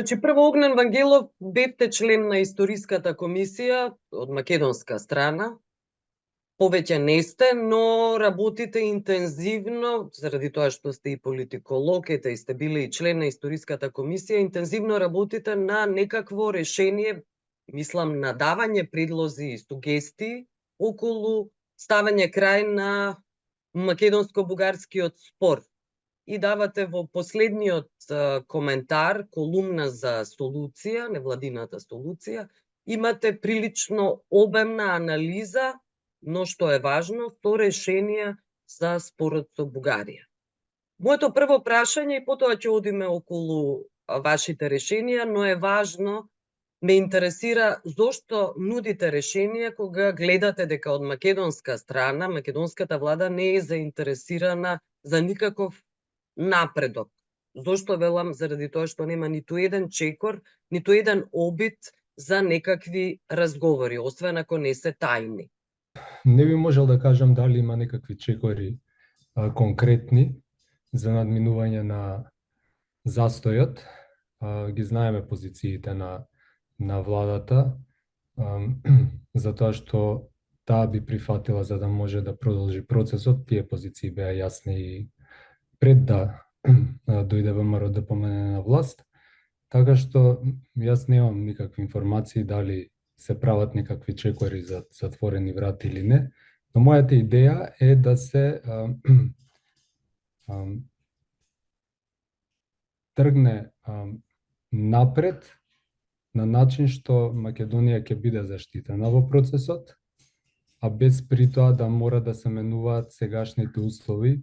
Прво Огнен Вангелов бевте член на Историската комисија од македонска страна. Повеќе не сте, но работите интензивно, заради тоа што сте и политиколог, и сте били и член на Историската комисија, интензивно работите на некакво решение, мислам на давање предлози и сугестии околу ставање крај на македонско-бугарскиот спор. И давате во последниот коментар, колумна за солуција, невладината солуција, имате прилично обемна анализа, но што е важно, со решенија за спорот со Бугарија. Моето прво прашање, и потоа ќе одиме околу вашите решенија, но е важно, ме интересира зошто нудите решенија кога гледате дека од македонска страна, македонската влада не е заинтересирана за никаков напредок. Зошто велам? Заради тоа што нема ниту еден чекор, ниту еден обид за некакви разговори, освен ако не се тајни. Не би можел да кажам дали има некакви чекори конкретни за надминување на застојот. Ги знаеме позициите на владата, за тоа што таа би прифатила за да може да продолжи процесот. Тие позиции беа јасни и пред да дојде ВМРО ДПМН на власт. Така што јас немам никакви информации дали се прават некакви чекори за затворени врати или не, но мојата идеја е да се тргне напред на начин што Македонија ќе биде заштитена во процесот, а без при тоа да мора да се менуваат сегашните услови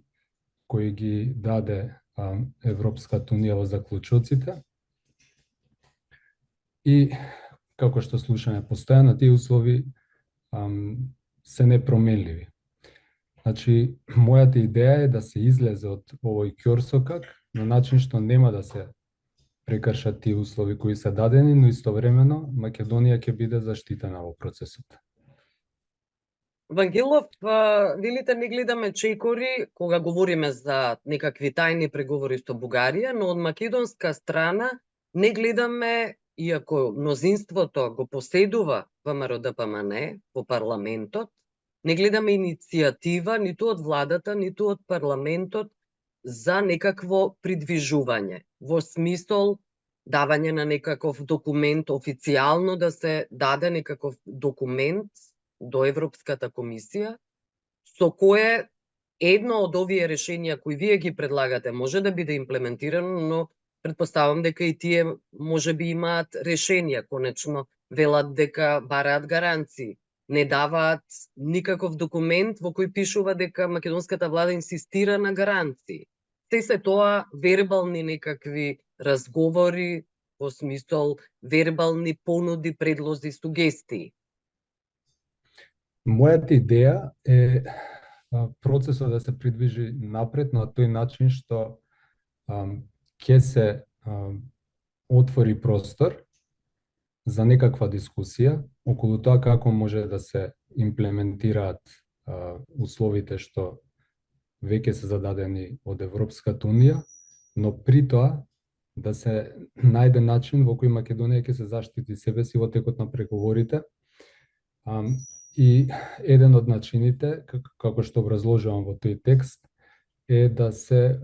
кои ги даде Европската унија во заклучоците. И како што слушаме постојано, тие услови се непроменливи. Значи, мојата идеја е да се излезе од овој ќорсокак на начин што нема да се прекршат тие услови кои се дадени, но истовремено Македонија ќе биде заштитена во процесот. Вангелов, велите не гледаме чекори кога говориме за некакви тајни преговори со Бугарија, но од македонска страна не гледаме, иако мнозинството го поседува ВМРО ДПМН во парламентот, не гледаме иницијатива ниту од владата, ниту од парламентот за некакво придвижување, во смисол давање на некаков документ, официјално да се даде некаков документ до Европската комисија, со кое едно од овие решенија кои вие ги предлагате може да биде имплементирано, но предпоставам дека и тие може би имаат решенија, конечно велат дека бараат гаранции, не даваат никаков документ во кој пишува дека македонската влада инсистира на гаранции. Се тоа вербални некакви разговори, во смисол вербални понуди, предлози, сугестии. Мојата идеја е процесот да се придвижи напред на тој начин што ќе се отвори простор за некаква дискусија околу тоа како може да се имплементираат условите што веќе се зададени од Европската унија, но при тоа да се најде начин во кој Македонија ќе се заштити себе си во текот на преговорите. И еден од начините, како што образложувам во тој текст, е да се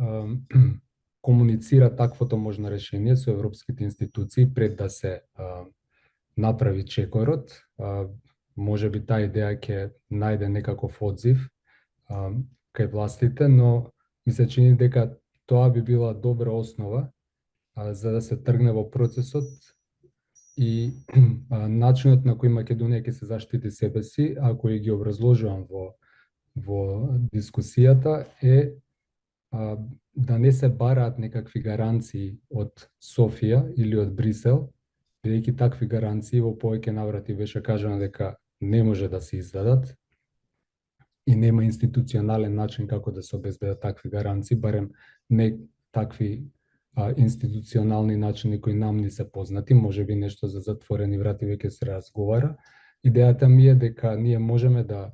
комуницира таквото можно решение со европските институции пред да се направи чекорот. Може би таа идеја ќе најде некаков одзив кај властите, но ми се чини дека тоа би била добра основа за да се тргне во процесот и начинот на кој Македонија ќе се заштити себе си, ако и ги образложувам во дискусијата, е да не се бараат некакви гаранции од Софија или од Брисел, бидејќи такви гаранции во повеќе наврати беше кажано дека не може да се издадат и нема институционален начин како да се обезбедат такви гаранции, барем не такви институционални начини кои нам ни се познати, може би нешто за затворени врати веќе се разговара. Идејата ми е дека ние можеме да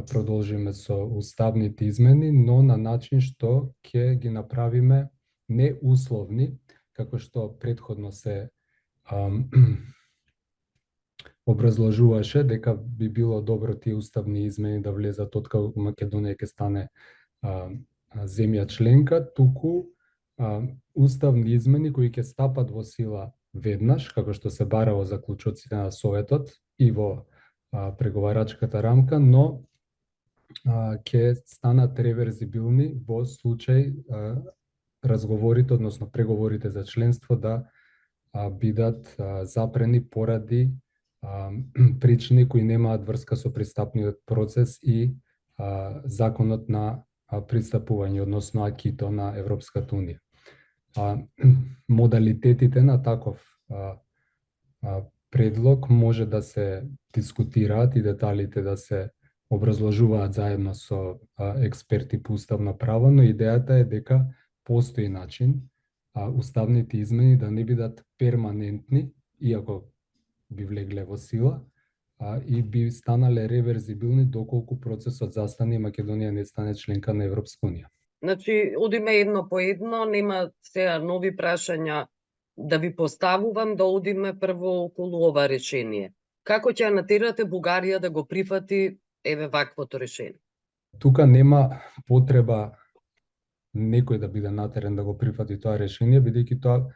продолжиме со уставните измени, но на начин што ќе ги направиме не условни, како што претходно се образложуваше дека би било добро тие уставни измени да влезат откако Македонија ќе стане земја членка, туку уставни измени кои ќе стапат во сила веднаш, како што се бара во заклучоците на Советот и во преговарачката рамка, но ќе станат реверзибилни во случај разговорите, односно преговорите за членство да бидат запрени поради причини кои немаат врска со пристапниот процес и законот на пристапување, односно акито на Европската унија. Модалитетите на таков предлог може да се дискутираат и деталите да се образложуваат заедно со експерти по уставно право, но идејата е дека постои начин уставните измени да не бидат перманентни, иако би влегле во сила, и би станале реверзибилни доколку процесот застане и Македонија не стане членка на Европска унија. Значи, одиме едно по едно, нема сега нови прашања да ви поставувам, да одиме прво околу ова решение. Како ќе натерате Бугарија да го прифати еве ваквото решение? Тука нема потреба некој да биде натерен да го прифати тоа решение, бидејќи тоа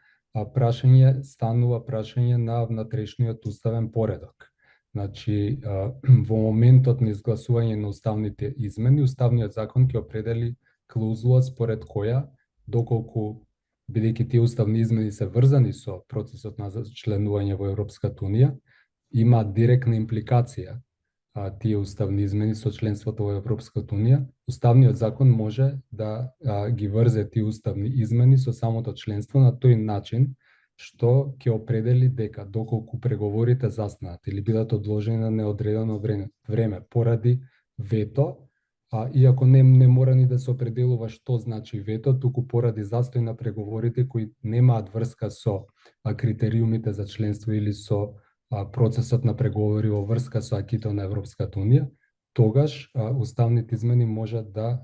прашање станува прашање на внатрешниот уставен поредок. Значи, во моментот на изгласување на уставните измени, уставниот закон ќе определи клаузула според која, доколку бидејќи тие уставни измени се врзани со процесот на членување во Европската унија, има директна импликација тие уставни измени со членството во Европската унија, уставниот закон може да ги врзе тие уставни измени со самото членство на тој начин што ќе определи дека доколку преговорите застанат или бидат одложени на неодредено време поради вето, иако не мора ни да се определува што значи вето, туку поради застој на преговорите кои немаат врска со критериумите за членство или со процесот на преговори во врска со акито на Европската унија, тогаш уставните измени можат да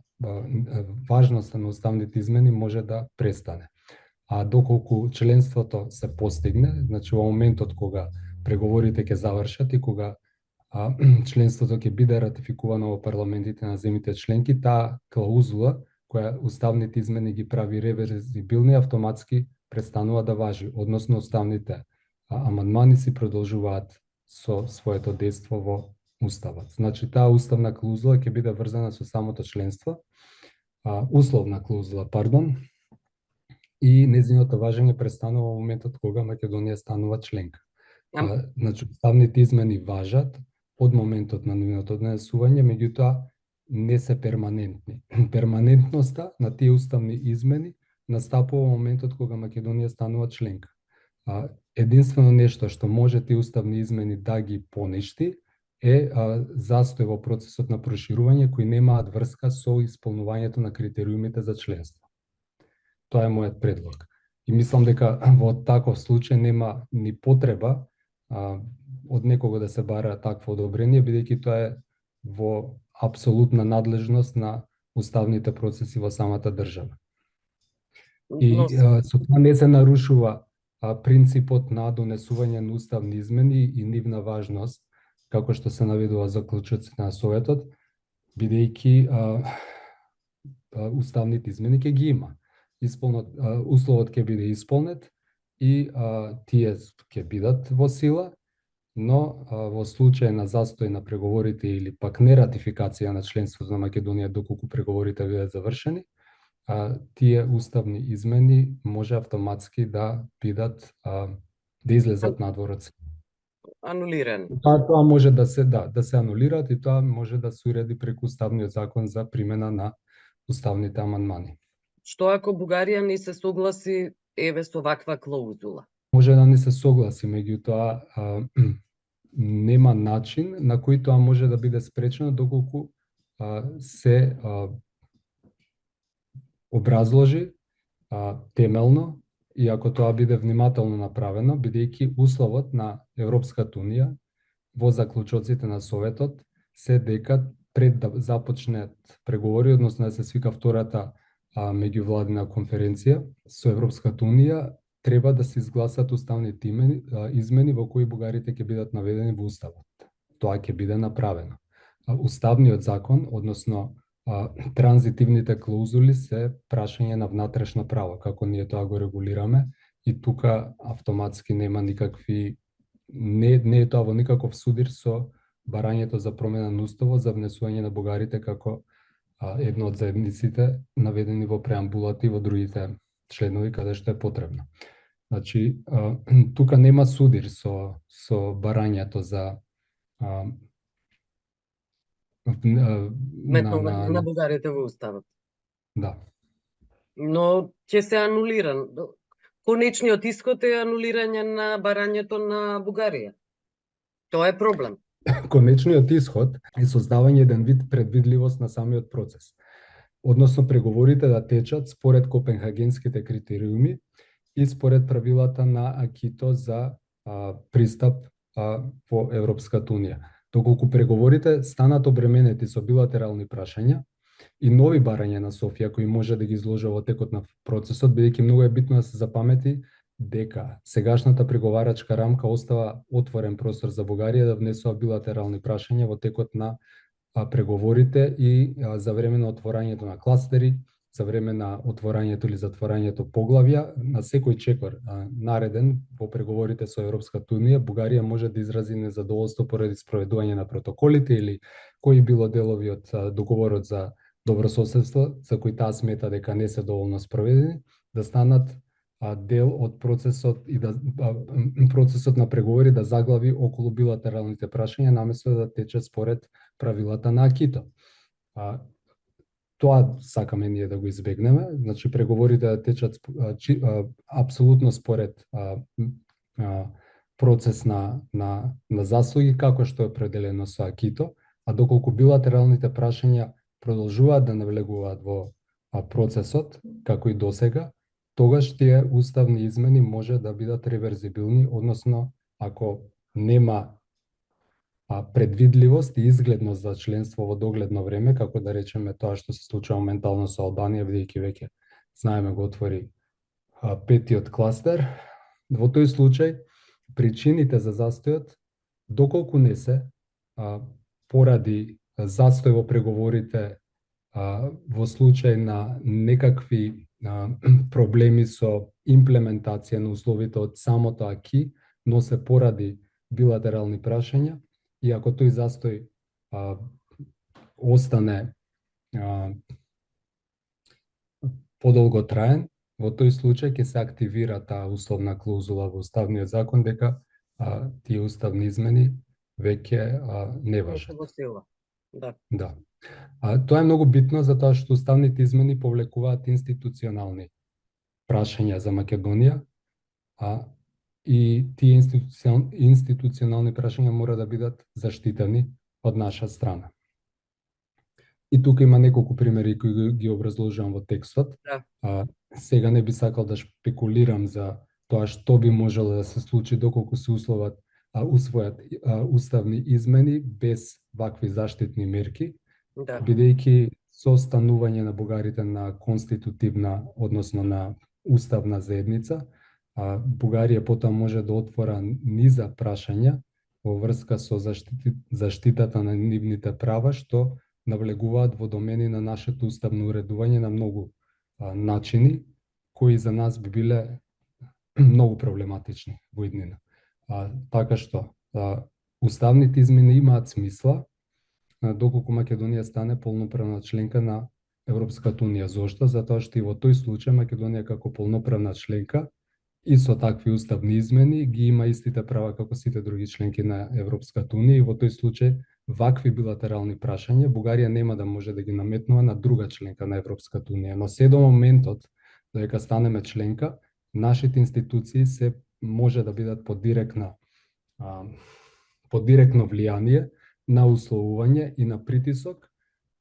важноста на уставните измени може да престане. Доколку членството се постигне, значи во моментот кога преговорите ќе завршат и кога членството ќе биде ратификувано во парламентите на земјите членки, таа клаузула која уставните измени ги прави реверзибилни автоматски престанува да важи, односно уставните амандмани си продолжуваат со своето дејство во уставот. Значи таа уставна клаузула ќе биде врзана со самото членство, условна клаузула, пардон, и нејзиното важење престанува во моментот кога Македонија станува членка. Значи уставните измени важат од моментот на нивното донесување, меѓутоа не се перманентни. Перманентноста на тие уставни измени настапува во моментот кога Македонија станува членка. Единствено нешто што може тие уставни измени да ги поништи е застој во процесот на проширување кои немаат врска со исполнувањето на критериумите за членство. Тоа е мојот предлог. И мислам дека во таков случај нема ни потреба од некого да се бара такво одобрение, бидејќи тоа е во апсолутна надлежност на уставните процеси во самата држава. И со тоа не се нарушува принципот на донесување на уставни измени и нивна важност, како што се наведува заклучоците на Советот, бидејќи уставните измени ќе ги има. Условот ќе биде исполнет и тие ќе бидат во сила, но во случај на застој на преговорите или пак нератификација на членството на Македонија доколку преговорите бидат завршени, тие уставни измени може автоматски да бидат да излезат надвор од сила. Анулиран. Тоа може да се анулираат и тоа може да се уреди преку уставниот закон за примена на уставните амандмани. Што ако Бугарија не се согласи еве со ваква клаузула? Може да не се согласи, меѓутоа нема начин на кој тоа може да биде спречено доколку се образложи темелно и ако тоа биде внимателно направено, бидејќи условот на Европската унија во заклучоците на Советот се дека пред да започнат преговори, односно да се свика втората меѓувладина конференција со Европската унија, треба да се изгласат уставните измени во кои бугарите ќе бидат наведени во уставот. Тоа ќе биде направено. Уставниот закон, односно транзитивните клаузули се прашање на внатрешно право, како ние тоа го регулираме, и тука автоматски нема никакви, не е тоа во никаков судир со барањето за промена на уставот за внесување на бугарите како едно од заедниците наведени во преамбулата и во другите членови каде што е потребно. Значи, тука нема судир со барањето за метнување на бугарите во уставот. Да. Но ќе се анулира. Конечниот исход е анулирање на барањето на Бугарија. Тоа е проблем. Конечниот исход е создавање еден вид предвидливост на самиот процес. Односно преговорите да течат според копенхагенските критериуми и според правилата на АКИТО за пристап во Европската унија. Доколку преговорите станат обременети со билатерални прашања и нови барања на Софија кои може да ги изложи во текот на процесот, бидејќи многу е битно да се запамети дека сегашната преговарачка рамка остава отворен простор за Бугарија да внесува билатерални прашања во текот на преговорите и за време на отворањето на кластери, за време на отворањето или затворањето поглавја, на секој чекор нареден во преговорите со Европската унија, Бугарија може да изрази незадоволство поради спроведување на протоколите или кои било делови од договорот за добрососедство за кои таа смета дека не се доволно спроведени, да станат дел од процесот и да процесот на преговори да заглави околу билатералните прашања наместо да тече според правилата на АКИТО. Тоа сакаме ние да го избегнеме, значи преговорите да течат апсолутно според процес на заслуги како што е определено со АКИТО, а доколку билатералните прашања продолжуваат да навлегуваат во процесот како и досега, тогаш тие уставни измени може да бидат реверзибилни, односно ако нема предвидливост и изгледност за членство во догледно време, како да речеме тоа што се случува моментално со Албанија, бидејќи веќе знаеме го отвори петиот кластер. Во тој случај причините за застојот, доколку не се поради застој во преговорите во случај на некакви проблеми со имплементација на условите од самото АКИ, но се поради билатерални прашања, и ако тој застој остане подолго траен, во тој случај ќе се активира таа условна клаузула во уставниот закон дека тие уставни измени веќе не важат. Да. Тоа е многу битно затоа што уставните измени повлекуваат институционални прашања за Македонија, и тие институционални прашања мора да бидат заштитени од наша страна. И тука има неколку примери кои ги образложувам во текстот. Сега не би сакал да шпекулирам за тоа што би можело да се случи доколку се усвојат уставни измени без вакви заштитни мерки, бидејќи со станување на бугарите на конститутивна, односно на уставна заедница, Бугарија потоа може да отвора низа прашања во врска со заштитата на нивните права, што навлегуваат во домени на нашето уставно уредување на многу начини, кои за нас би биле многу проблематични во иднина. Така што, уставните измени имаат смисла, доколку Македонија стане полноправна членка на Европската унија. Зошто? Затоа што и во тој случај Македонија како полноправна членка и со такви уставни измени ги има истите права како сите други членки на Европската унија, и во тој случај вакви билатерални прашања Бугарија нема да може да ги наметнува на друга членка на Европската унија. Но се до моментот додека станеме членка, нашите институции се може да бидат под директно влијание на условување и на притисок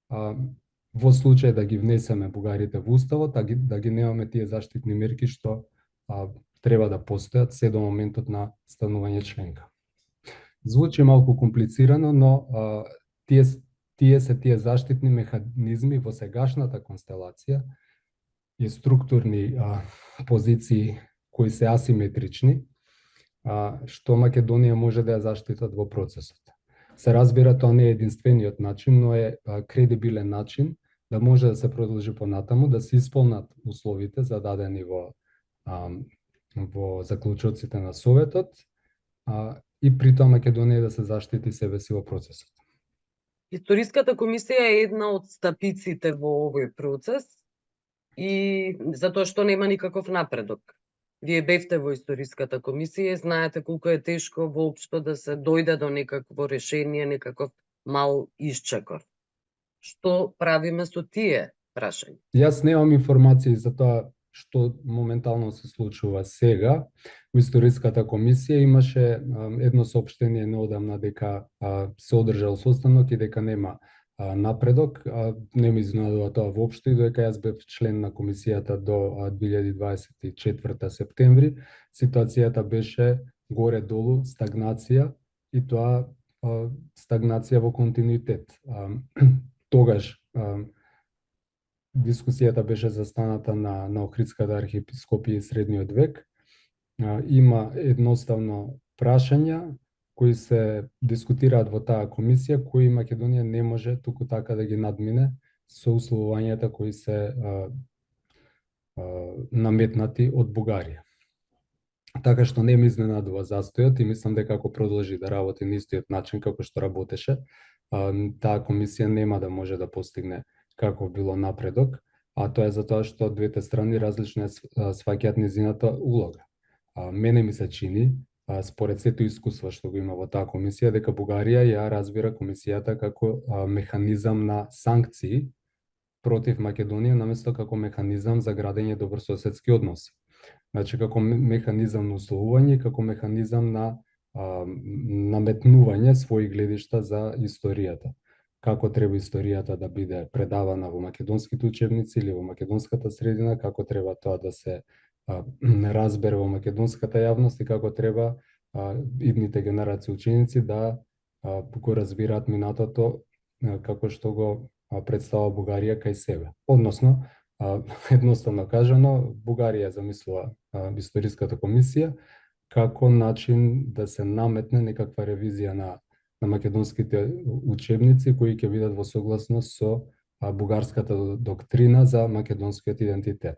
во случај да ги внесеме бугарите во уставот, да ги немаме тие заштитни мерки што треба да постојат се до моментот на станување членка. Звучи малку комплицирано, но тие се тие заштитни механизми во сегашната констелација и структурни позиции кои се асиметрични, што Македонија може да ја заштитат во процесот. Се разбира, тоа не е единствениот начин, но е кредибилен начин да може да се продолжи понатаму, да се исполнат условите зададени во заклучоците на Советот, и при тоа Македонија да се заштити себе си во процесот. Историската комисија е една од стапиците во овој процес и затоа што нема никаков напредок. Вие бевте во Историската комисија и знаете колку е тешко воопшто да се дојде до некакво решение, некаков мал исчекор. Што правиме со тие прашања? Јас немам информации за тоа што моментално се случува сега. Во Историската комисија имаше едно соопштение неодамна дека се одржал состанок и дека нема напредок. Не ме изненадува тоа воопшто, и додека јас бев член на комисијата до 2024 септември, ситуацијата беше горе-долу стагнација, и тоа стагнација во континуитет. Тогаш дискусијата беше застаната на Охридската архиепископија и средниот век. Има едноставно прашања кои се дискутираат во таа комисија, кои Македонија не може туку така да ги надмине со условувањата кои се наметнати од Бугарија. Така што не ме изненадува застојот и мислам дека ако продолжи да работи на истиот начин како што работеше, таа комисија нема да може да постигне каков било напредок, а тоа е затоа што двете страни различно сваќаат низината улога. Мене ми се чини, според сето искуство што го има во таа комисија, дека Бугарија ја разбира комисијата како механизам на санкции против Македонија, наместо како механизам за градење добрососедски односи. Значи, како механизам на условување, како механизам на наметнување своји гледишта за историјата. Како треба историјата да биде предавана во македонските учебници или во македонската средина, како треба тоа да се разбере во македонската јавност и како треба идните генерации ученици да го разбираат минатото како што го представа Бугарија кај себе. Односно, едноставно кажано, Бугарија замислува Историската комисија како начин да се наметне некаква ревизија на македонските учебници кои ќе бидат во согласност со бугарската доктрина за македонскиот идентитет.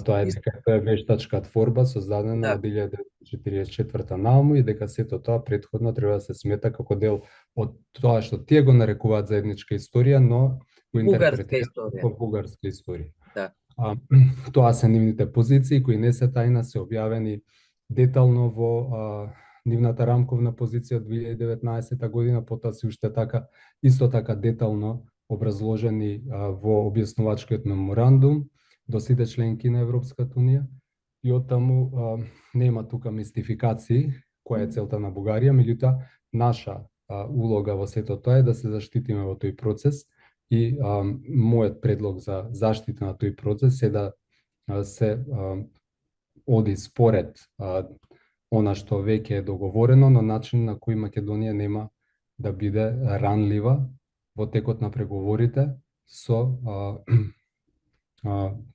Тоа е дека тоа е вештачка творба создадена од 1944 нааму и дека сето тоа претходно треба да се смета како дел од тоа што тие го нарекуваат заедничка историја, но го интерпретираат како бугарска историја. Да. Тоа се нивните позиции кои не се тајна, се објавени детално во нивната рамковна позиција од 2019 година, потоа се уште така, исто така детално образложени во објаснувачкиот меморандум до сите членки на Европската унија, и оттаму нема тука мистификации која е целта на Бугарија, меѓутоа наша улога во сето тоа е да се заштитиме во тој процес и мојот предлог за заштита на тој процес е да се оди според она што веќе е договорено, на начин на кој Македонија нема да биде ранлива во текот на преговорите со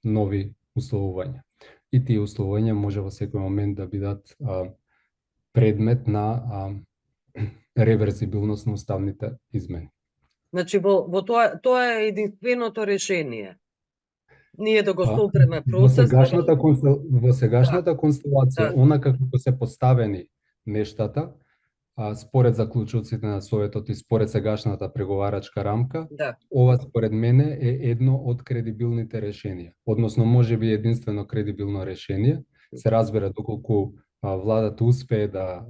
нови условувања. И тие условувања може во секој момент да бидат предмет на реверзибилност на уставните измени. Значи, во тоа е единственото решение. Ние да го сопреме процесот. Во сегашната констелација, она како се поставени нештата, според заклучоците на Советот и според сегашната преговарачка рамка, ова според мене е едно од кредибилните решенија. Односно, може би единствено кредибилно решение. Се разбира доколку владата успее да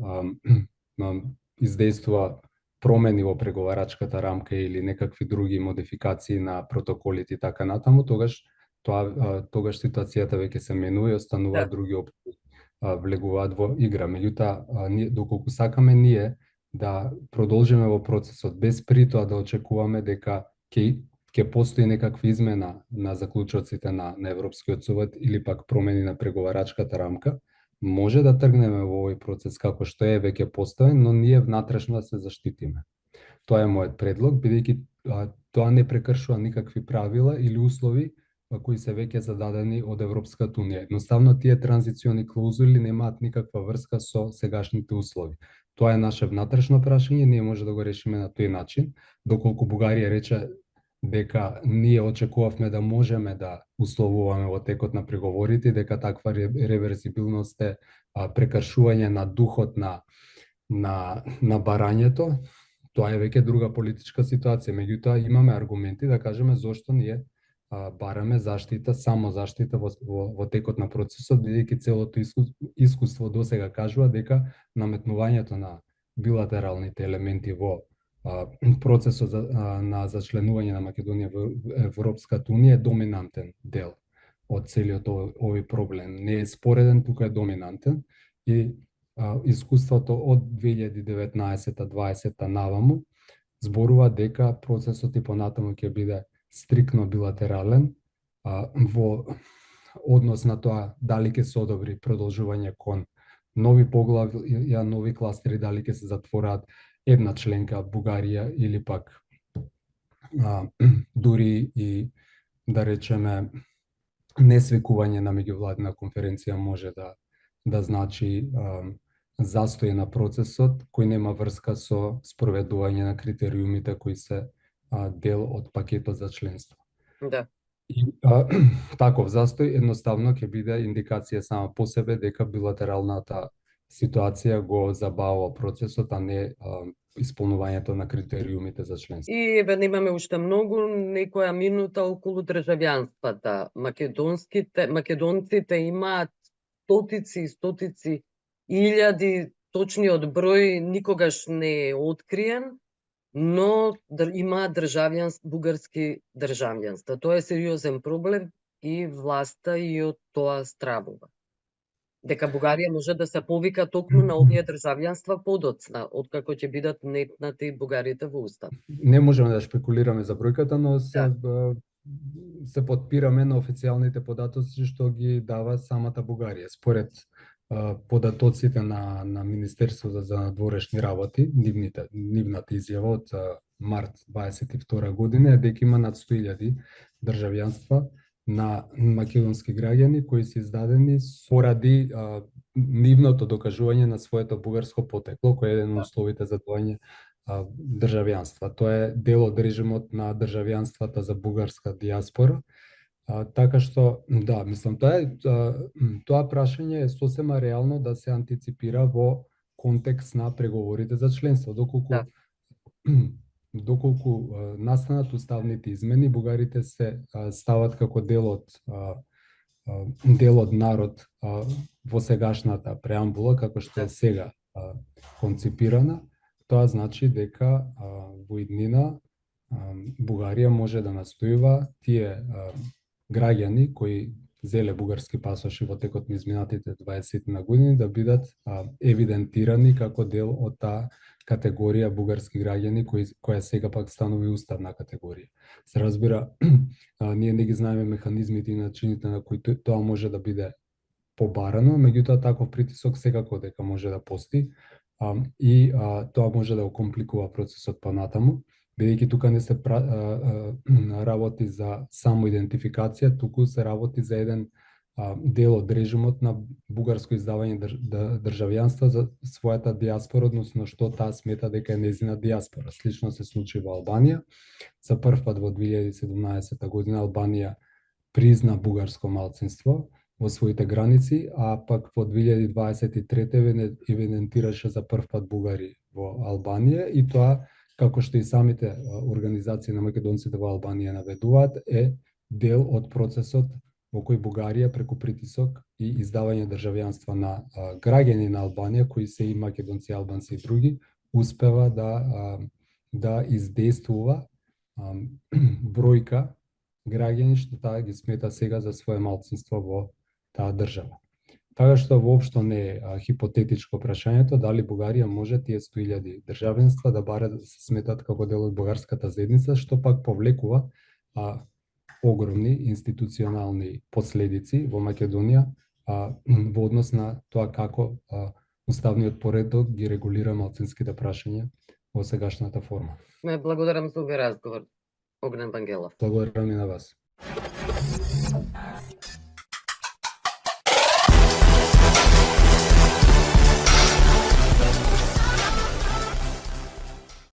издействува промени во преговарачката рамка или некакви други модификации на протоколите и така натаму, тогаш ситуацијата веќе се менува и остануваат други опции влегуваат во игра. Меѓутоа, доколку сакаме ние да продолжиме во процесот без при тоа да очекуваме дека ќе постои некаква измена на заклучоците на Европскиот совет или пак промени на преговарачката рамка, може да тргнеме во овој процес како што е веќе поставен, но ние внатрешно да се заштитиме. Тоа е мојот предлог, бидејќи тоа не прекршува никакви правила или услови кои се веќе зададени од Европската унија. Едноставно тие транзициони клаузули немаат никаква врска со сегашните услови. Тоа е наше внатрешно прашање, ние може да го решиме на тој начин, доколку Бугарија рече дека ние очекувавме да можеме да условуваме во текот на преговорите, дека таква реверзибилност е прекршување на духот на барањето. Тоа е веќе друга политичка ситуација, меѓутоа имаме аргументи да кажеме зошто ние бараме заштита, само заштита во текот на процесот, бидејќи целото искуство досега кажува дека наметнувањето на билатералните елементи во процесот на зачленување на Македонија во Европската унија е доминантен дел од целиот овој проблем. Не е спореден, тука е доминантен и искуството од 2019-2020 наваму зборува дека процесот и понатаму ќе биде стрикно билатерален во однос на тоа дали ќе се одобри продолжување кон нови поглавја, нови кластери, дали ќе се затвораат една членка Бугарија или пак дури и да речеме несвекување на меѓувладина конференција може да значи застој на процесот кој нема врска со спроведување на критериумите кои се дел од пакетот за членство. Да. И таков застој едноставно ќе биде индикација сама по себе дека билатералната ситуација го забавува процесот, а не исполнувањето на критериумите за членство. И еве немаме уште многу, некоја минута околу државјанствата. Македонците имаат стотици илјади, точниот број никогаш не е откриен, но имаат бугарски државјанства. Тоа е сериозен проблем и власта и од тоа стравува. Дека Бугарија може да се повика токму на овие државјанства подоцна, откако ќе бидат нетнати бугарите во устав. Не можеме да шпекулираме за бројката, но се подпираме на официјалните податоци што ги дава самата Бугарија. Според податоците на Министерството за надворешни работи, нивната изјава од март 22 година е дека има над 100.000 државјанства на македонски граѓани кои се издадени поради нивното докажување на своето бугарско потекло, кој е еден од условите за добивање државјанства. Тоа е дел од режимот на државјанствата за бугарска диаспора. Така што, да, мислам, тоа прашање е сосема реално да се антиципира во контекст на преговорите за членство. Доколку настанат уставните измени, бугарите се стават како дел од народ во сегашната преамбула, како што е сега конципирана. Тоа значи дека во иднина Бугарија може да настојува тие граѓани кои зеле бугарски пасоши во текот на изминатите 20 на години да бидат евидентирани како дел од таа категорија бугарски граѓани која сега пак станови уставна категорија. Се разбира, ние не ги знаеме механизмите и начините на кои тоа може да биде побарано, меѓутоа таков притисок секако дека може да постои и тоа може да го компликува процесот понатаму, бидејќи тука не се работи за само идентификација, туку се работи за еден дел од режимот на бугарско издавање државјанства за својата диаспора, односно што таа смета дека е нејзина диаспора. Слично се случи во Албанија. За прв пат во 2017 година Албанија призна бугарско малцинство во своите граници, а пак во 2023 евидентираше за прв пат бугари во Албанија и тоа, како што и самите организации на македонците во Албанија наведуваат, е дел од процесот во кој Бугарија преку притисок и издавање државјанства на граѓани на Албанија, кои се и македонци, албанци и други, успева да издействува бројка граѓани што таа ги смета сега за свое малцинство во таа држава. Така што воопшто не е хипотетичко прашањето дали Бугарија може тие 100.000 државенства да барат да се сметат како дел од бугарската заедница, што пак повлекува огромни институционални последици во Македонија во однос на тоа како уставниот поредок ги регулира малцинските прашања во сегашната форма. Ме благодарам за овој разговор, Огнен Вангелов. Благодарам и на вас.